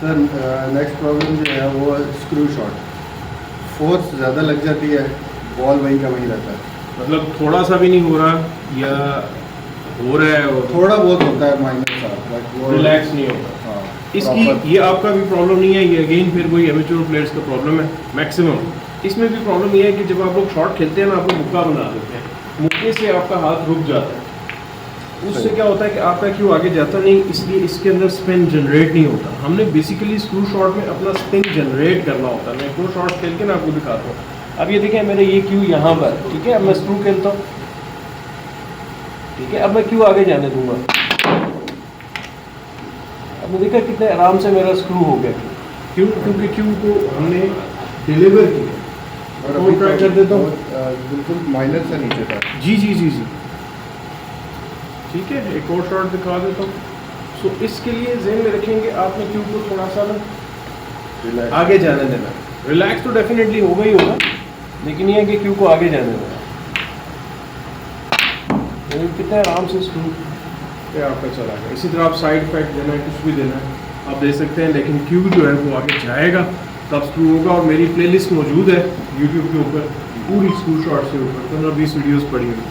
Sir next problem जो है वो स्क्रू शॉट, फोर्स ज़्यादा लग जाती है, बॉल वहीं का वहीं रहता है। मतलब थोड़ा सा भी नहीं हो रहा या हो रहा है और थोड़ा बहुत होता है माइनर सा, बट वो रिलैक्स नहीं होता। हाँ इसकी proper। ये आपका भी प्रॉब्लम नहीं है, ये अगेन फिर वही एमेच्योर प्लेयर्स का प्रॉब्लम है मैक्सिमम। इसमें भी प्रॉब्लम ये है कि जब आप लोग शॉट खेलते हैं ना, आप लोग मुक्का बना देते हैं, मुक्के से आपका हाथ रुक जाता है, उससे क्या होता है कि आपका क्यू आगे जाता नहीं, इसलिए इसके अंदर स्पिन जनरेट नहीं होता। हमने बेसिकली स्क्रू शॉट में अपना स्पिन जनरेट करना होता है। मैं एक दो शॉट खेल के ना आपको दिखाता हूँ। अब ये देखें मेरे ये क्यू यहाँ पर, ठीक है, अब मैं स्क्रू खेलता हूँ, ठीक है, अब मैं क्यू आगे जाने दूंगा। अब देखा कितने आराम से मेरा स्क्रू हो गया। क्यों? क्योंकि क्यू को हमने डिलीवर किया। और तो ट्राई कर देता हूँ, बिल्कुल माइनर से नीचे था। जी जी जी जी, ठीक है, एक और शॉट दिखा देता हूँ। सो इसके लिए ज़हन में रखेंगे आपने क्यू को थोड़ा सा ना रिलैक्स। आगे जाने देना। रिलैक्स तो डेफिनेटली होगा ही होगा, लेकिन ये है कि क्यू को आगे जाने देना। तो कितने आराम से स्क्रू पे आपका चला गया। इसी तरह आप साइड इफेक्ट देना है, कुछ भी देना है आप दे सकते हैं, लेकिन क्यू जो है वो आगे जाएगा तब स्क्रू होगा। और मेरी प्लेलिस्ट मौजूद है यूट्यूब के ऊपर, पूरी स्क्रू शॉट से ऊपर 15-20 वीडियोस पड़ी हुई।